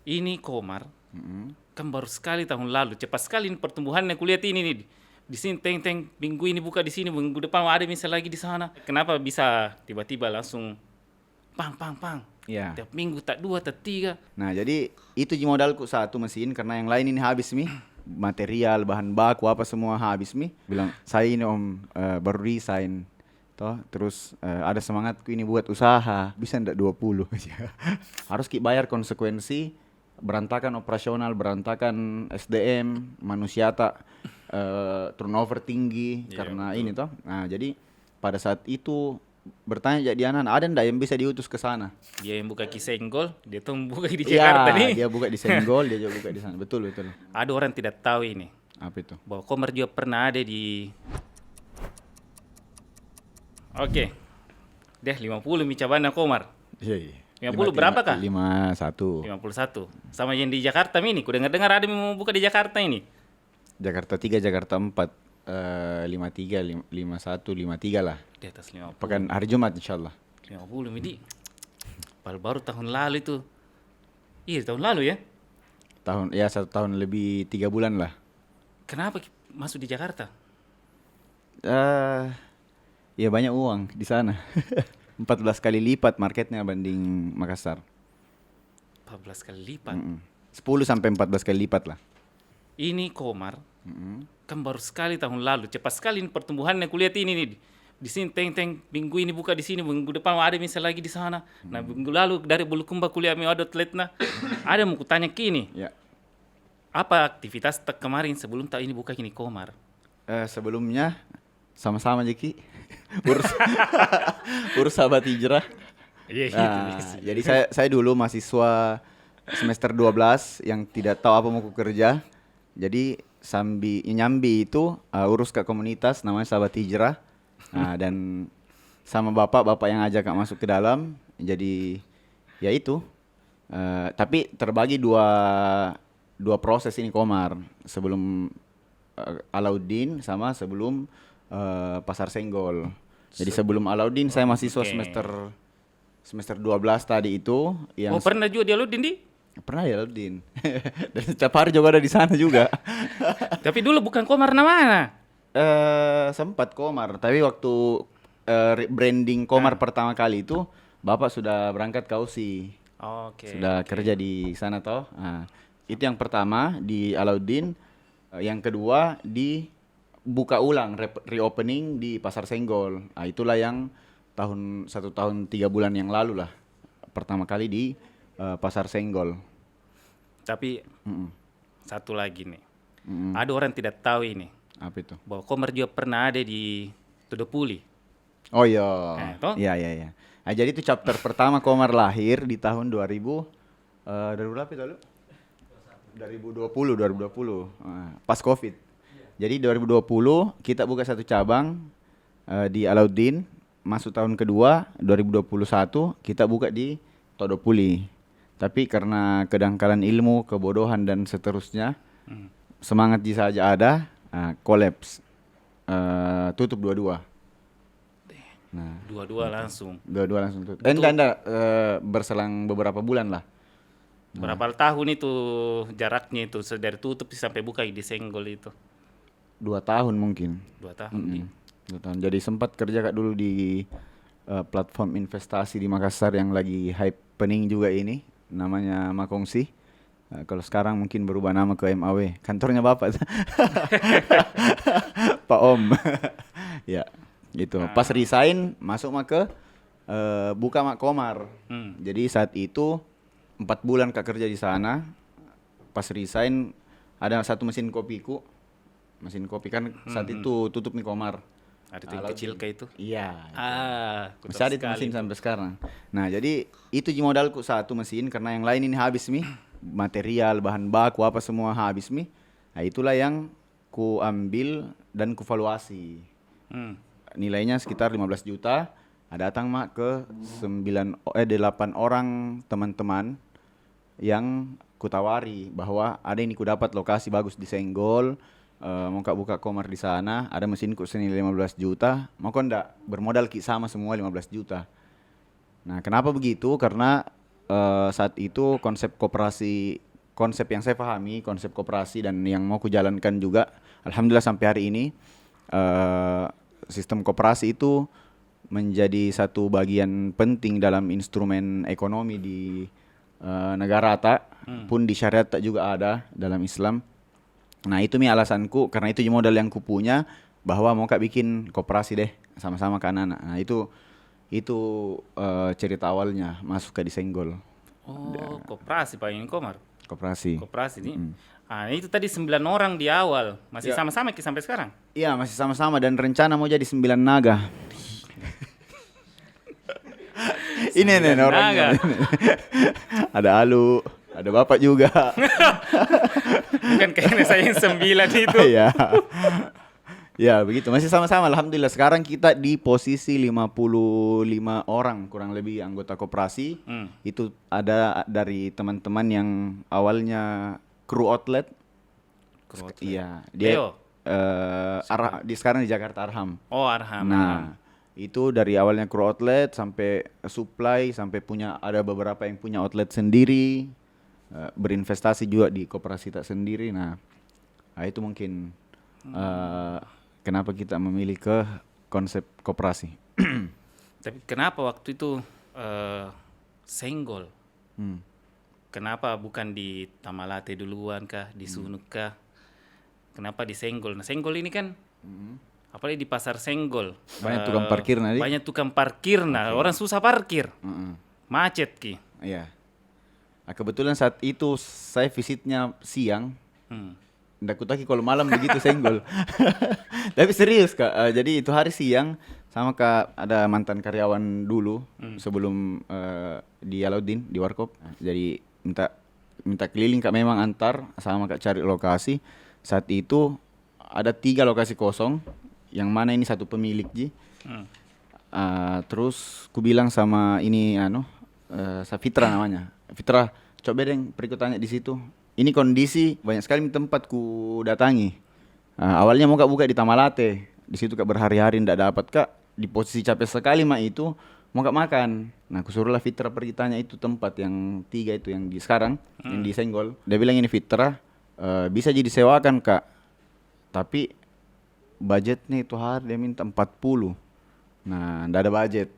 Ini Komar, Mm-mm. kan baru sekali tahun lalu, cepat sekali ini pertumbuhannya kulihat ini nih. Di sini teng minggu ini buka di sini, minggu depan ada misal lagi di sana. Kenapa bisa tiba-tiba langsung pang. Iya. Tiap minggu tak dua tak tiga. Nah, jadi itu modalku satu mesin karena yang lain ini habis mi. Material, bahan baku apa semua habis mi. Bilang, saya ini om baru resign. Toh, terus ada semangatku ini buat usaha. Bisa ndak 20? Harus bayar konsekuensi, berantakan operasional, berantakan SDM, manusia tak turnover tinggi Iya, karena betul. ini toh. Nah, jadi pada saat itu bertanya jadi anak ada ndak yang bisa diutus ke sana? Dia yang buka Kisenggol, dia tuh buka di Iya, Jakarta nih. dia buka di Senggol, dia juga buka di sana. Betul, betul. Ada orang tidak tahu ini, Apa itu? bahwa Komar juga pernah ada di... Oke, deh 50 mi cabana Komar. Iya, iya. 50 berapa kah? 51. 51. Sama yang di Jakarta ini, ku dengar-dengar ada yang mau buka di Jakarta ini. Jakarta 3, Jakarta 4. 53, 51, 53 lah. Di atas 50. Pekan hari Jumat insyaallah. 50 midi. Baru tahun lalu itu. Iya, tahun lalu ya. Tahun ya 1 tahun lebih 3 bulan lah. Kenapa masuk di Jakarta? Ya banyak uang di sana. 14 kali lipat marketnya banding Makassar. 14 kali lipat. 10 sampai 14 kali lipat lah. Ini Komar, kan baru sekali tahun lalu, cepat sekali ini pertumbuhannya kulihat ini nih. Di sini teng minggu ini buka di sini, minggu depan ada misal lagi di sana. Nah, minggu lalu dari Bulukumba kuliah mi ada atletna. Ada mau kutanya kini, Ya. apa aktivitas tak kemarin sebelum tak ini buka ini Komar? Sebelumnya sama-sama Jeki. urus urus sahabat hijrah. Iya, Nah, jadi saya dulu mahasiswa semester 12 yang tidak tahu apa mau kerja. Jadi nyambi itu urus ke komunitas namanya Sahabat Hijrah. Nah, dan sama bapak yang ajak Kak masuk ke dalam. Jadi ya itu. Tapi terbagi dua proses ini Komar. Sebelum Alauddin sama sebelum Pasar Senggol. Jadi sebelum Alauddin saya mahasiswa Oke. semester 12 tadi itu yang Oh, pernah juga dia lu Dindi? pernah ya Alauddin. Dan setiap hari juga ada di sana juga. Tapi dulu bukan Komar namanya. Sempat Komar, tapi waktu branding Komar pertama kali itu Bapak sudah berangkat ke Aussie. Oke. Sudah oke. kerja di sana toh. Nah, itu yang pertama di Alauddin. Yang kedua di buka ulang reopening di Pasar Senggol. Nah, itulah yang 1 tahun 3 bulan yang lalu lah. Pertama kali di Pasar Senggol. Tapi Mm-mm. satu lagi nih. Mm-mm. Ada orang tidak tahu ini, Apa itu? bahwa Komar juga pernah ada di Tudopuli. Oh iya. toh? Iya, iya, iya. Nah, jadi itu chapter pertama Komar lahir di tahun 2000 dari berapa itu lu? 2020. Pas Covid. Jadi 2020 kita buka satu cabang di Alauddin. Masuk tahun kedua 2021 kita buka di Todopuli. Tapi karena kedangkalan ilmu, kebodohan dan seterusnya, semangat saja ada, kolaps. Tutup dua-dua. Nah, Dua-dua langsung. dua-dua langsung tutup. Enggak, berselang beberapa bulan lah. Berapa tahun itu jaraknya itu dari tutup sampai buka di Senggol itu? 2 tahun mungkin. 2 tahun. Di. 2 tahun. Jadi sempat kerja Kak dulu di platform investasi di Makassar yang lagi happening juga ini, namanya Makongsi. Kalau sekarang mungkin berubah nama ke MAW. Kantornya Bapak. Pak Om. Ya, gitu. Pas resign masuk ke buka Mak Komar. Jadi saat itu 4 bulan Kak kerja di sana. Pas resign ada satu mesin kopiku. Mesin kopi kan saat itu tutup nih Komar. Ada tuh yang kecil kayak itu. Iya. Ku Masih tahu ada itu sekali mesin itu. sampai sekarang. Nah, jadi itu modalku satu mesin karena yang lain ini habis mi. Material, bahan baku apa semua habis mi. Nah, itulah yang ku ambil dan ku valuasi. Nilainya sekitar 15 juta. Datang Mak ke 8 orang teman-teman yang kutawari bahwa ada ini ku dapat lokasi bagus di Senggol. Mau kak buka Komar di sana, ada mesinku senilai 15 juta, mau kok ndak bermodal sama semua 15 juta. Nah, kenapa begitu? Karena saat itu konsep yang saya pahami, konsep koperasi dan yang mau kujalankan juga, alhamdulillah sampai hari ini sistem koperasi itu menjadi satu bagian penting dalam instrumen ekonomi di negara tak, pun di syariat tak juga ada dalam Islam. Nah itu alasanku, karena itu modal yang kupunya, bahwa mau kak bikin koperasi deh sama-sama ke anak-anak. Nah itu cerita awalnya masuk ke Disenggol. Oh, koperasi Pak Komar. Koperasi. Koperasi nih. Ah, itu tadi 9 orang di awal. Masih sama-sama sampai sekarang? Iya, masih sama-sama dan rencana mau jadi 9 naga. Ini nih orangnya. Ada Alu, ada Bapak juga. Bukan kayaknya saya yang 9 itu. Iya. Ya, begitu. Masih sama-sama alhamdulillah. Sekarang kita di posisi 55 orang kurang lebih anggota koperasi. Itu ada dari teman-teman yang awalnya kru outlet. Iya, dia sekarang di Jakarta Arham. Oh, Arham. Nah, itu dari awalnya kru outlet sampai supply, sampai ada beberapa yang punya outlet sendiri, berinvestasi juga di koperasi tak sendiri. Nah itu mungkin kenapa kita memilih ke konsep koperasi. Tapi kenapa waktu itu Senggol? Kenapa bukan di Tamalate duluan kah, di Sunuk kah? Kenapa di Senggol? Nah Senggol ini kan apalagi di pasar Senggol Banyak tukang parkir nanti. banyak tukang parkir. Nah orang susah parkir, macet ki. Iya. Nah, kebetulan saat itu saya visitnya siang. Nggak kutaki kalau malam begitu Senggol. Tapi serius kak, jadi itu hari siang sama kak, ada mantan karyawan dulu sebelum di Alauddin di Warkop. Jadi minta keliling kak, memang antar sama kak cari lokasi. Saat itu ada 3 lokasi kosong, yang mana ini satu pemilik ji. Terus ku bilang sama ini Fitra namanya. Fitra, coba deh perikutannya di situ. Ini kondisi banyak sekali tempat ku datangi. Awalnya mau kak buka di Tamalate, di situ kak berhari-hari ndak dapat kak. Di posisi capek sekali itu mau kak makan. Nah kusuruhlah Fitra pergi tanya itu tempat yang 3 itu yang di sekarang, yang di Senggol. Dia bilang ini Fitra, bisa jadi sewakan kak, tapi budgetnya itu hari dia minta 40. Nah ndak ada budget.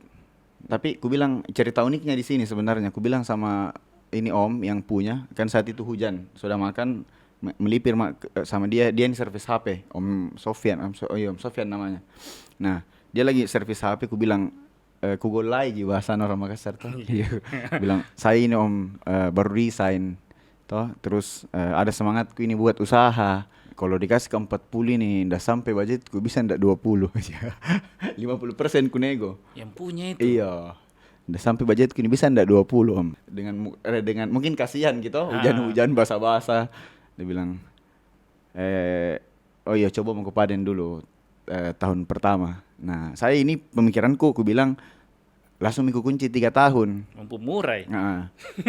Tapi ku bilang cerita uniknya di sini sebenarnya. Ku bilang sama ini om yang punya, kan saat itu hujan, sudah makan, melipir sama dia ini servis HP, Om Sofian, Om Sofian namanya. Nah dia lagi servis HP, ku bilang ku golai ji bahasa orang Makassar tuh. Bilang saya ini om baru resign toh, terus ada semangatku ini buat usaha. Kalau dikasih ke 40 ini ndak sampai budgetku, bisa ndak 20. 50% ku nego. Yang punya itu. Iya. Udah sampai budgetku ini bisa ndak 20 om. Dengan mungkin kasihan gitu, hujan-hujan basah-basah. Dia bilang oh iya coba mau ke Paden dulu tahun pertama. Nah saya ini pemikiranku, ku bilang langsung ku kunci 3 tahun. Mampu murah.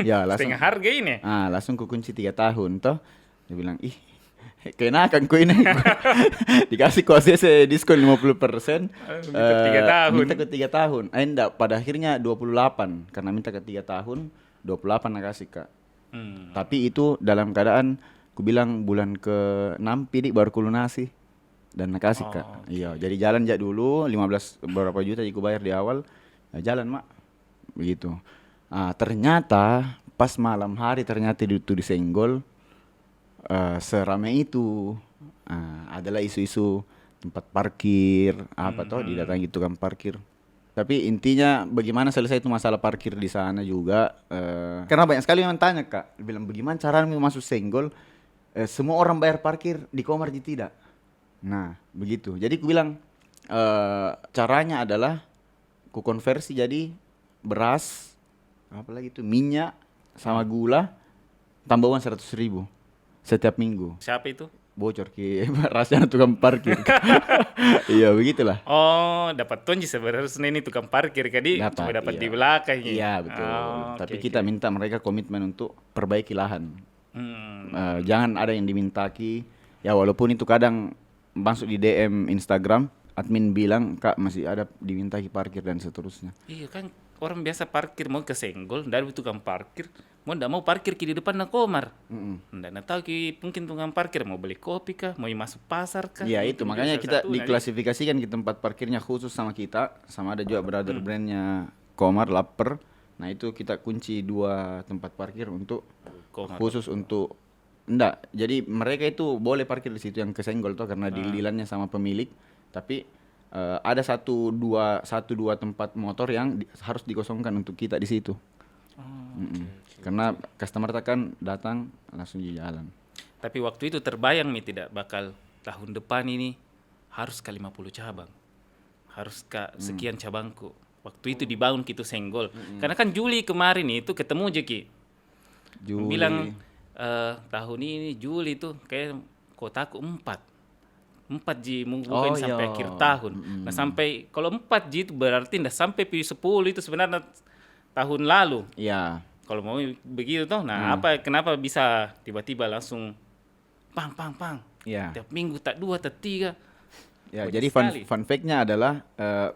Ya langsung. Setengah harga ini. Langsung ku kunci 3 tahun toh. Dia bilang ih kenakan ku ini. Dikasih ku ACC diskon 50%. Minta 3 tahun. Minta ke 3 tahun. Enggak, pada akhirnya 28. Karena minta ke 3 tahun, 28 nak kasih kak. Tapi itu dalam keadaan ku bilang bulan ke-6 pidik baru ku lunasi. Dan nak kasih kak. Iya, jadi jalan aja dulu 15 berapa juta jadi ku bayar di awal. Jalan mak. Begitu. Ternyata pas malam hari ternyata itu di Senggol. Seramai itu adalah isu-isu tempat parkir toh didatangi tukang parkir. Tapi intinya bagaimana selesai itu masalah parkir di sana juga, karena banyak sekali yang tanya kak, bilang bagaimana cara masuk Senggol, semua orang bayar parkir di Komarji tidak. Nah begitu, jadi aku bilang caranya adalah ku konversi jadi beras, apalagi itu minyak sama gula, tambah uang 100.000 setiap minggu. Siapa itu? Bocor ki rahasia tukang parkir. Iya begitulah. Oh, dapat tonji sebenarnya ini tukang parkir kadi cuma dapat di belakang. Iya betul. Tapi kita minta mereka komitmen untuk perbaiki lahan. Jangan ada yang dimintaki. Ya walaupun itu kadang masuk di DM Instagram, admin bilang kak masih ada dimintaki parkir dan seterusnya. Iya kan orang biasa parkir mau ke Senggol, dari tukang parkir, mau ndak mau parkir di depan Nakomar. Ndak tahu ki mungkin tukang parkir mau beli kopi kah, mau masuk pasar kah. Iya itu Mungkin makanya salah kita satunya. diklasifikasikan ke tempat parkirnya khusus sama kita, sama ada juga brother brandnya Komar Lapper. Nah itu kita kunci 2 tempat parkir untuk Komar. khusus untuk enggak. Jadi mereka itu boleh parkir di situ yang kesenggol tuh karena deal-dealannya sama pemilik. Tapi ada satu dua tempat motor yang harus dikosongkan untuk kita di situ. Karena customer kan datang langsung di jalan. Tapi waktu itu terbayang nih tidak bakal tahun depan ini harus ke 50 cabang. Harus ke sekian cabangku. Waktu itu dibangun gitu Senggol. Karena kan Juli kemarin itu ketemu Jeki. Juli. Bilang tahun ini Juli itu kayak kotaku 4 Ji mau bukain sampai akhir tahun. Nah sampai kalau 4 Ji itu berarti ndak sampai 10 itu sebenarnya tahun lalu. Iya. Kalau mau begitu toh, nah kenapa bisa tiba-tiba langsung pang. Iya. Tiap minggu tak 2 tak 3. Ya, Banyak jadi sekali. fun fact-nya adalah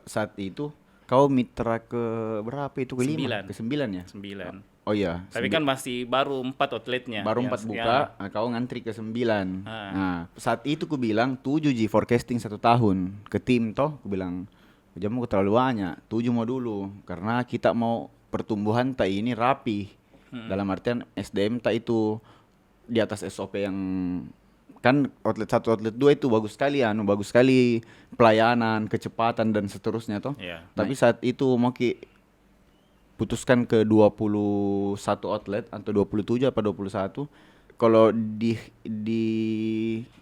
saat itu kau mitra ke berapa itu? Ke 5? Ke 9 ya? 9. Oh iya. Tapi kan masih baru 4 outletnya. Baru Yang 4 buka, kau ngantri ke 9. Ah. Nah, saat itu ku bilang 7 Ji forecasting 1 tahun ke tim toh, ku bilang jamu terlalu banyak, 7 mau dulu karena kita mau pertumbuhan tak ini rapi. Dalam artian SDM tak itu di atas SOP yang kan outlet 1 outlet 2 itu bagus sekali pelayanan, kecepatan dan seterusnya toh. Iya. Tapi saat itu mau putuskan ke 21 outlet atau 27 apa 21. Kalau di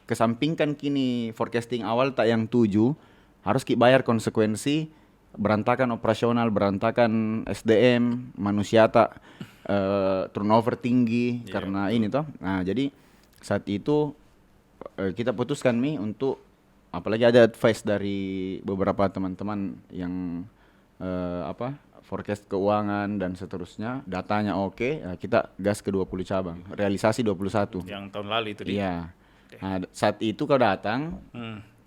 kesampingkan kini forecasting awal tak yang 7, harus bayar konsekuensi berantakan operasional, berantakan SDM, manusia tak turnover tinggi karena ini toh. Nah, jadi saat itu kita putuskan untuk apalagi ada advice dari beberapa teman-teman yang forecast keuangan dan seterusnya, datanya oke, kita gas ke 20 cabang, realisasi 21. Yang tahun lalu itu Iya. Nah, saat itu kau datang,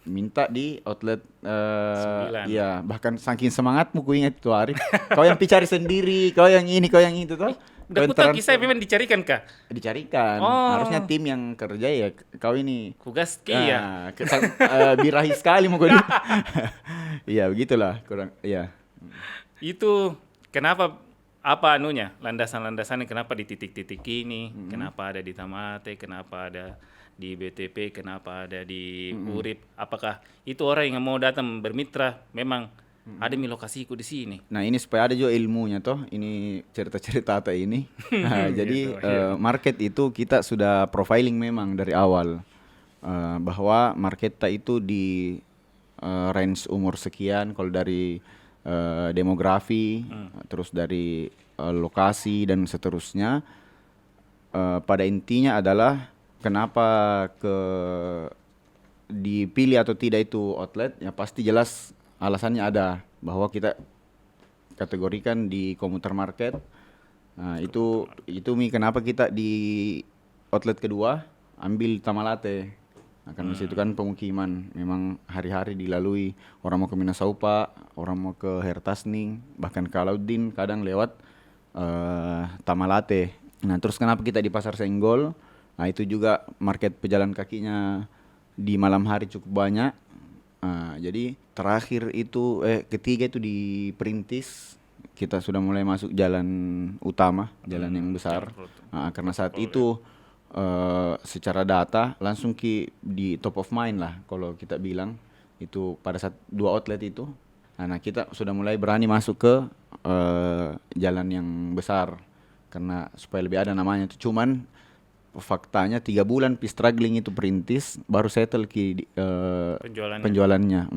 minta di outlet 9. iya, bahkan saking semangatmu ku ingat itu hari. Kau yang cari sendiri, kau yang ini, kau yang itu toh. Udah Kau ku tahu yang kisah memang dicarikan kah? dicarikan. Oh. Harusnya tim yang kerja ya kau ini. Kugas ya. Birahi sekali mau kau ini. Iya, begitulah kurang. Iya. Itu kenapa apa anunya landasan-landasannya kenapa di titik-titik ini, kenapa ada di Tamate, kenapa ada di BTP, kenapa ada di Urip? Apakah itu orang yang mau datang bermitra memang ada mi lokasiku di sini? Nah ini supaya ada juga ilmunya toh, ini cerita-cerita apa ini. Nah, jadi market itu kita sudah profiling memang dari awal bahwa market itu di range umur sekian, kalau dari demografi, terus dari lokasi dan seterusnya. Pada intinya adalah kenapa dipilih atau tidak itu outlet, ya pasti jelas alasannya ada bahwa kita kategorikan di komuter market. Nah, itu kenapa kita di outlet kedua ambil Tamalate. Nah, karena situ kan pemukiman, memang hari-hari dilalui orang mau ke Minasaupa, orang mau ke Hertasning, bahkan ke Alauddin kadang lewat Tamalate. Nah, terus kenapa kita di Pasar Senggol? Nah, itu juga market pejalan kakinya di malam hari cukup banyak. Jadi terakhir itu ketiga itu di Perintis, kita sudah mulai masuk jalan utama, jalan yang besar. Karena saat itu secara data langsung di top of mind lah kalau kita bilang itu pada saat 2 outlet itu. Nah, kita sudah mulai berani masuk ke jalan yang besar karena supaya lebih ada namanya. Cuman faktanya 3 bulan struggling itu Perintis baru settle penjualannya.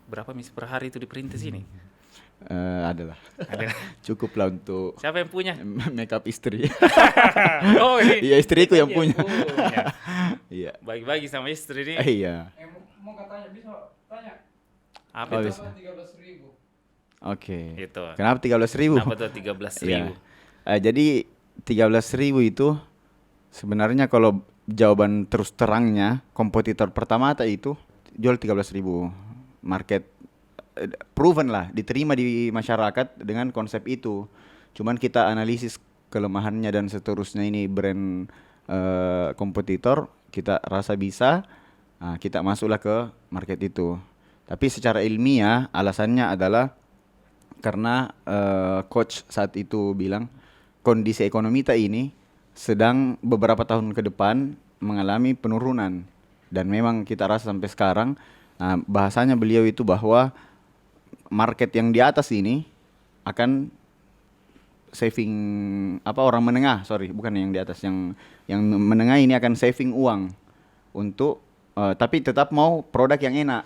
Berapa mis per hari itu di Perintis ini? Adalah cukup lah untuk Siapa yang punya? makeup istri. Oh, Iya, istriku yang punya. Iya. Bagi-bagi sama istri nih. Iya. Mau katanya bisa tanya. Apa itu? bisa. 13.000. Oke. Itu. Kenapa 13.000? Kenapa tuh 13.000? Iya. Jadi 13.000 itu sebenarnya kalau jawaban terus terangnya kompetitor pertama itu jual 13.000. Market proven lah, diterima di masyarakat dengan konsep itu. Cuman kita analisis kelemahannya dan seterusnya ini brand kompetitor, kita rasa bisa, kita masuklah ke market itu. Tapi secara ilmiah alasannya adalah karena coach saat itu bilang kondisi ekonomi kita ini sedang beberapa tahun ke depan mengalami penurunan, dan memang kita rasa sampai sekarang. Bahasanya beliau itu bahwa market yang di atas ini akan saving orang menengah, bukan yang di atas, yang menengah ini akan saving uang untuk tapi tetap mau produk yang enak.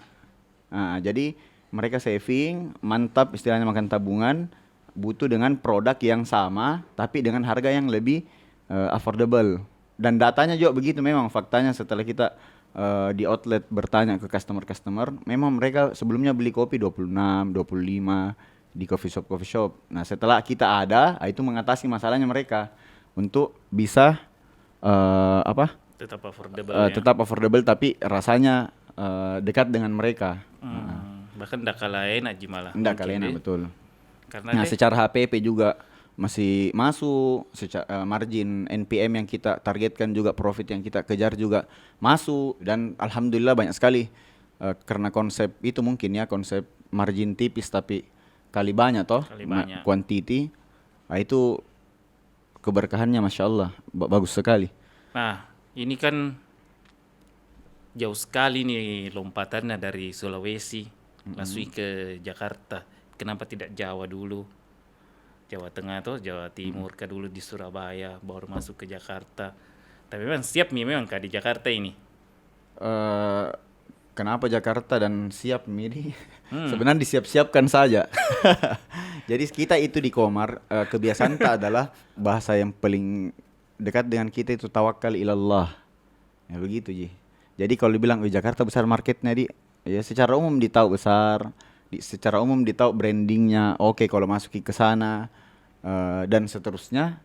Jadi mereka saving, mantap istilahnya, makan tabungan, butuh dengan produk yang sama tapi dengan harga yang lebih affordable. Dan datanya juga begitu, memang faktanya setelah kita di outlet bertanya ke customer, memang mereka sebelumnya beli kopi 26, 25 di coffee shop. Nah, setelah kita ada, itu mengatasi masalahnya mereka untuk bisa Tetap affordable tetap affordable tapi rasanya dekat dengan mereka. Bahkan ndak kalah enak malah. Ndak kalah enak, betul. Karena secara HPP juga masih masuk, secara margin NPM yang kita targetkan juga, profit yang kita kejar juga masuk, dan alhamdulillah banyak sekali karena konsep itu mungkin ya, konsep margin tipis tapi kali banyak quantity. Itu keberkahannya Masya Allah bagus sekali. Nah, ini kan jauh sekali nih lompatannya dari Sulawesi langsung ke Jakarta. Kenapa tidak Jawa dulu? Jawa Tengah atau Jawa Timur kah dulu, di Surabaya baru masuk ke Jakarta. Tapi memang siap nih memang kah di Jakarta ini? Kenapa Jakarta dan siap ini? Sebenarnya disiap-siapkan saja. Jadi kita itu di Komar kebiasaan kita adalah bahasa yang paling dekat dengan kita itu tawakal ilallah. Ya begitu Ji. Jadi kalau dibilang Jakarta besar marketnya ya secara umum ditahu besar. Secara umum ditahu brandingnya oke kalau masuki ke sana dan seterusnya.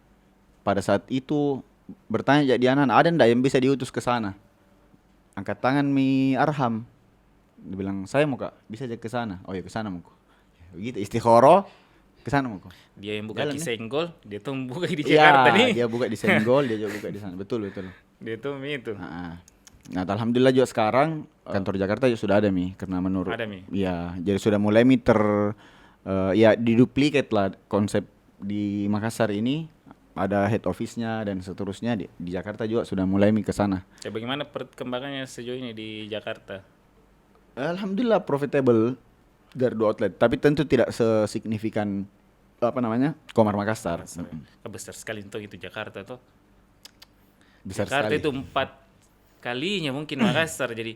Pada saat itu bertanya jadi anak, ada ndak yang bisa diutus ke sana? Angkat tangan mi Arham, dia bilang saya mau kak, bisa aja ke sana. Oh ya ke sana mau. Begitu istikhoro ke sana mau. Dia yang buka di Senggol, dia tuh buka di Ya, Jakarta nih. dia buka di Senggol, dia juga buka di sana. Betul. Dia tuh itu. Nah, alhamdulillah juga sekarang kantor Jakarta juga sudah ada karena menurut ada ya, jadi sudah mulai ya diduplikat lah konsep di Makassar ini, ada head office-nya dan seterusnya di Jakarta juga sudah mulai ke sana. Ya, bagaimana perkembangannya sejauh ini di Jakarta? Alhamdulillah profitable dari 2 outlet, tapi tentu tidak sesignifikan Komar Makassar. Besar sekali untuk itu Jakarta tuh. Besar Jakarta sekali. itu 4 kalinya mungkin Makassar. Jadi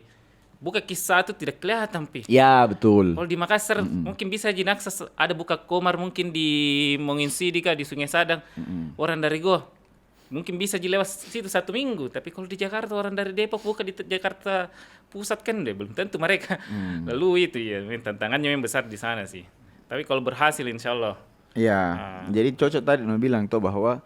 buka kisah itu tidak kelihatan Ya betul. Kalau di Makassar mungkin bisa jinaksa ada buka Komar mungkin di Monginsidi kah, di Sungai Sadang. Orang dari Goa mungkin bisa lewat situ 1 minggu. Tapi kalau di Jakarta orang dari Depok buka di Jakarta Pusat kan belum tentu mereka. Lalu itu ya tantangannya yang besar di sana sih. Tapi kalau berhasil insya Allah. Ya, jadi cocok tadi bilang tuh bahwa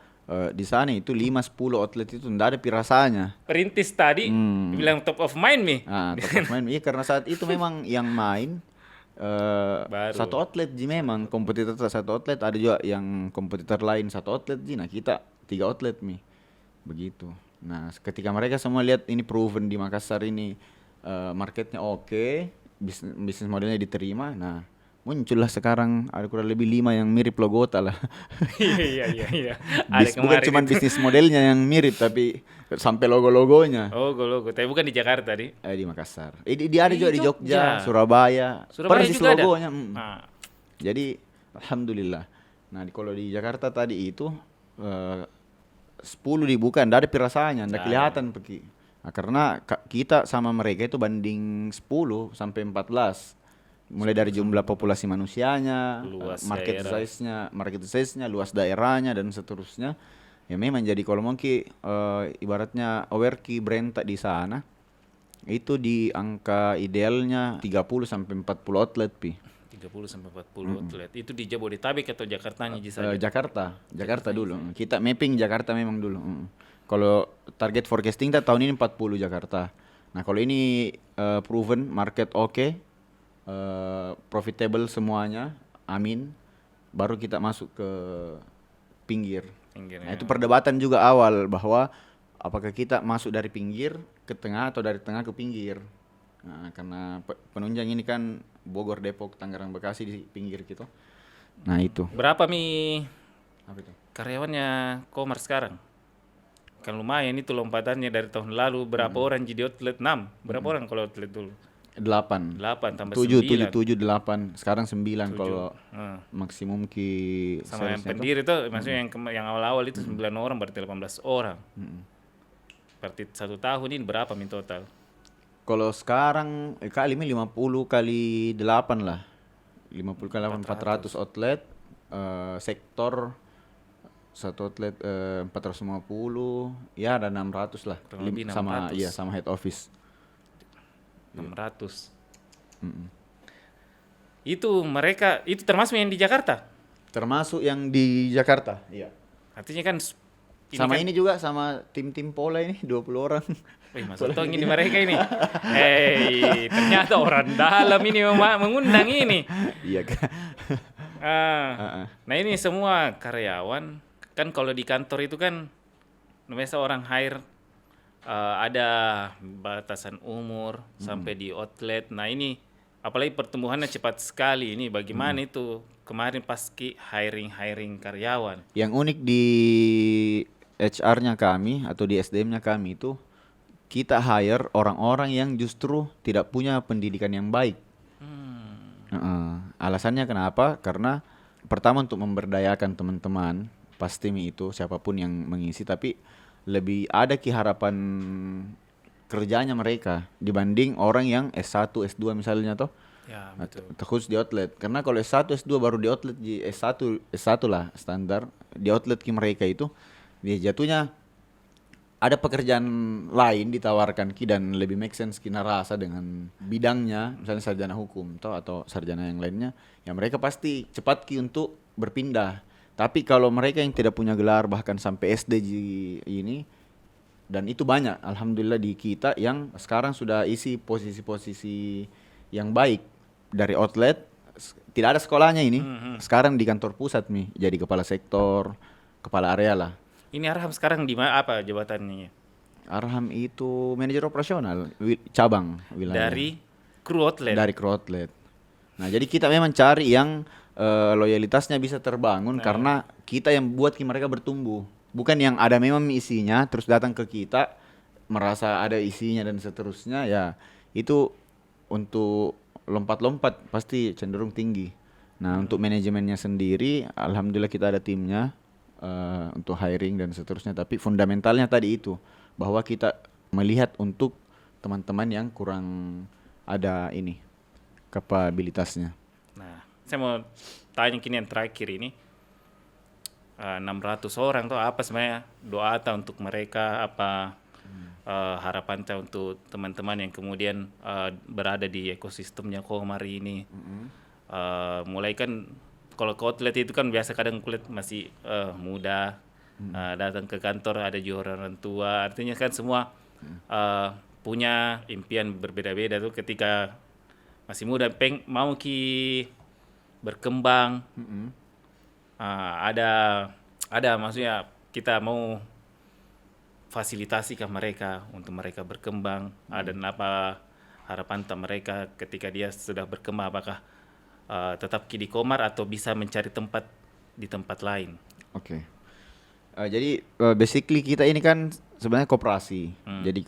di sana itu 5-10 outlet itu tidak ada pirasanya. Perintis tadi bilang top of mind Top of mind. Iya, karena saat itu memang yang main satu outlet memang kompetitor satu outlet, ada juga yang kompetitor lain satu outlet Nah kita 3 outlet begitu. Nah ketika mereka semua lihat ini proven di Makassar ini marketnya oke, bisnis modelnya diterima. Nah muncullah sekarang ada kurang lebih 5 yang mirip Logota lah. Iya. Bukan cuma bisnis modelnya yang mirip, tapi sampai logo-logonya. Oh, logo. Tapi bukan di Jakarta di Makassar. Dia ada juga di Jogja, Surabaya persis juga logonya. Ada. Jadi alhamdulillah. Nah kalau di Jakarta tadi itu 10 dibuka, ndak ada pirasanya, ndak kelihatan pergi. Nah, karena kita sama mereka itu banding 10 sampai 14. Mulai dari jumlah populasi manusianya, market size-nya, luas daerahnya dan seterusnya. Ya memang jadi kalau mungkin ibaratnya Awerki brand di sana itu di angka idealnya 30 sampai 40 outlet 30 sampai 40 outlet. Itu di Jabodetabek atau Jakartanya saja? Jakarta dulu. Kita mapping Jakarta memang dulu. Kalau target forecasting tahun ini 40 Jakarta. Nah, kalau ini proven market oke. profitable semuanya, amin, baru kita masuk ke pinggir. Nah, itu perdebatan juga awal bahwa apakah kita masuk dari pinggir ke tengah atau dari tengah ke pinggir. Nah, karena penunjang ini kan Bogor, Depok, Tangerang, Bekasi di pinggir gitu. Nah itu. Berapa Apa itu? karyawannya Komar sekarang? Kan lumayan itu lompatannya dari tahun lalu. Berapa orang jadi outlet? 6. Berapa orang kalau outlet dulu? 8. 8 tambah 7, 9. 7, 8. Sekarang 9 kalau maksimum Sama yang salesnya tuh. pendiri itu, maksudnya yang awal-awal itu 9 orang berarti 18 orang. Berarti 1 tahun ini berapa total? Kalau sekarang kali ini 50 kali 8 lah. 50 kali 8, 400 outlet. Sektor satu outlet 450, ya ada 600 lah. Kurang lebih Sama 600. iya sama head office. 600. Itu mereka, itu termasuk yang di Jakarta? Termasuk yang di Jakarta, iya. Artinya kan Sama kan- ini juga sama tim-tim Pola ini 20 orang. Wih, masuk tong ini mereka ini. Ternyata orang dalam ini mengundang ini. Iya kan. Nah ini semua karyawan, kan kalau di kantor itu kan biasa orang hire ada batasan umur sampai di outlet. Nah ini apalagi pertumbuhannya cepat sekali ini. Bagaimana itu kemarin pas hiring karyawan? Yang unik di HR-nya kami atau di SDM-nya kami itu kita hire orang-orang yang justru tidak punya pendidikan yang baik. Alasannya kenapa? Karena pertama untuk memberdayakan teman-teman pas tim itu siapapun yang mengisi, tapi lebih ada harapan kerjanya mereka dibanding orang yang S1, S2 misalnya toh. Ya betul. Khusus di outlet. Karena kalau S1, S2 baru di outlet, di S1 lah standar. Di outlet mereka itu dia jatuhnya ada pekerjaan lain ditawarkan dan lebih make sense kina rasa dengan bidangnya, misalnya sarjana hukum atau sarjana yang lainnya, ya mereka pasti cepat untuk berpindah. Tapi kalau mereka yang tidak punya gelar bahkan sampai SD ini, dan itu banyak alhamdulillah di kita yang sekarang sudah isi posisi-posisi yang baik dari outlet, tidak ada sekolahnya ini. Sekarang di kantor pusat nih jadi kepala sektor, kepala area lah. Ini Arham sekarang di mana, apa jabatannya? Arham itu manajer operasional cabang wilayah. Dari kru outlet. Dari kru outlet. Nah, jadi kita memang cari yang loyalitasnya bisa terbangun karena kita yang buat mereka bertumbuh. Bukan yang ada memang isinya terus datang ke kita merasa ada isinya dan seterusnya, ya itu untuk lompat-lompat pasti cenderung tinggi. Nah, untuk manajemennya sendiri alhamdulillah kita ada timnya untuk hiring dan seterusnya, tapi fundamentalnya tadi itu bahwa kita melihat untuk teman-teman yang kurang ada ini kapabilitasnya. Nah, saya mau tanya kini yang terakhir ini, 600 orang tuh apa sebenarnya doa untuk mereka, apa harapan untuk teman-teman yang kemudian berada di ekosistemnya Komar ini. Mulai kan kalau ke outlet itu kan biasa kadang kulit masih muda, datang ke kantor ada juga orang tua, artinya kan semua punya impian berbeda-beda tuh ketika masih muda mau berkembang. Ada maksudnya kita mau fasilitasi ke mereka untuk mereka berkembang. Dan apa harapan mereka ketika dia sudah berkembang, apakah tetap di Komar atau bisa mencari tempat di tempat lain? Oke. Jadi basically kita ini kan sebenarnya koperasi. Jadi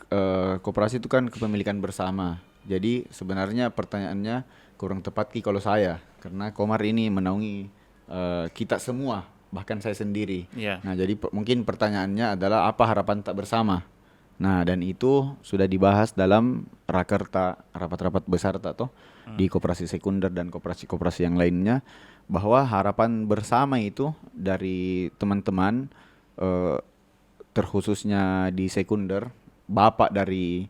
koperasi itu kan kepemilikan bersama. Jadi sebenarnya pertanyaannya kurang tepat kalau saya, karena Komar ini menaungi kita semua, bahkan saya sendiri. Yeah. Nah, jadi mungkin pertanyaannya adalah apa harapan tak bersama. Nah, dan itu sudah dibahas dalam rakerta, rapat-rapat besar di koperasi sekunder dan koperasi-koperasi yang lainnya, bahwa harapan bersama itu dari teman-teman terkhususnya di sekunder, bapak dari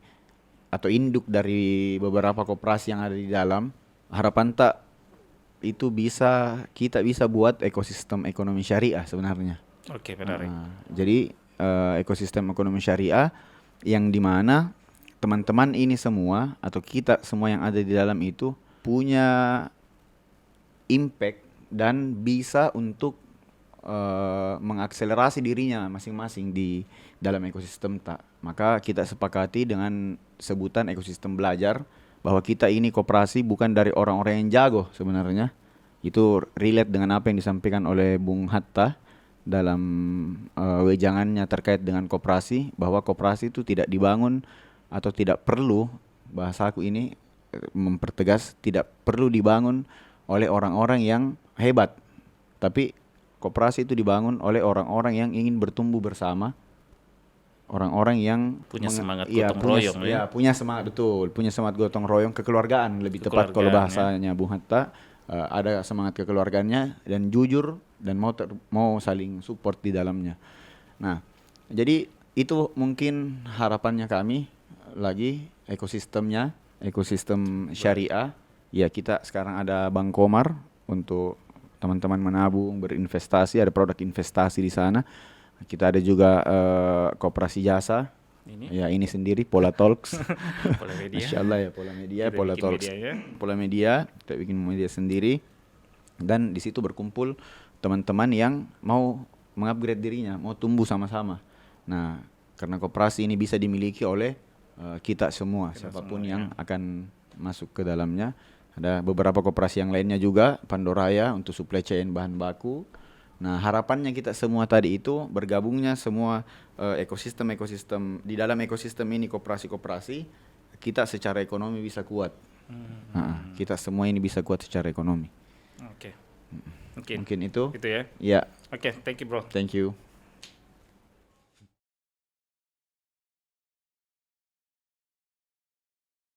atau induk dari beberapa koperasi yang ada di dalam, harapan tak itu kita bisa buat ekosistem ekonomi syariah sebenarnya. Oke, benar. Jadi ekosistem ekonomi syariah yang dimana teman-teman ini semua atau kita semua yang ada di dalam itu punya impact dan bisa untuk mengakselerasi dirinya masing-masing di dalam ekosistem tak. Maka kita sepakati dengan sebutan ekosistem belajar bahwa kita ini koperasi bukan dari orang-orang yang jago sebenarnya. Itu relate dengan apa yang disampaikan oleh Bung Hatta dalam wejangannya terkait dengan koperasi, bahwa koperasi itu tidak dibangun atau tidak perlu, bahasaku ini mempertegas, tidak perlu dibangun oleh orang-orang yang hebat, tapi koperasi itu dibangun oleh orang-orang yang ingin bertumbuh bersama, orang-orang yang Punya semangat gotong royong, ya. punya semangat, betul, punya semangat gotong royong, kekeluargaan lebih tepat kalau bahasanya Bung Hatta. Ada semangat kekeluargaannya dan jujur dan mau saling support di dalamnya. Nah, jadi itu mungkin harapannya kami lagi ekosistemnya, ekosistem syariah. Ya, kita sekarang ada Bank Komar untuk teman-teman menabung, berinvestasi, ada produk investasi di sana. Kita ada juga koperasi jasa. Ya, ini sendiri Pola Talks. Pola Media. Masya Allah ya, Pola Media, Kita Pola bikin Talks. medianya. Pola Media, kita bikin media sendiri. Dan di situ berkumpul teman-teman yang mau mengupgrade dirinya, mau tumbuh sama-sama. Nah, karena koperasi ini bisa dimiliki oleh kita semua, siapapun yang akan masuk ke dalamnya. Ada beberapa koperasi yang lainnya juga, Pandoraya untuk supply chain bahan baku. Nah, harapannya kita semua tadi itu bergabungnya semua ekosistem di dalam ekosistem ini, koperasi-koperasi, kita secara ekonomi bisa kuat. Kita semua ini bisa kuat secara ekonomi. Oke. Mungkin itu. Itu ya. Ya, Oke, thank you bro. thank you.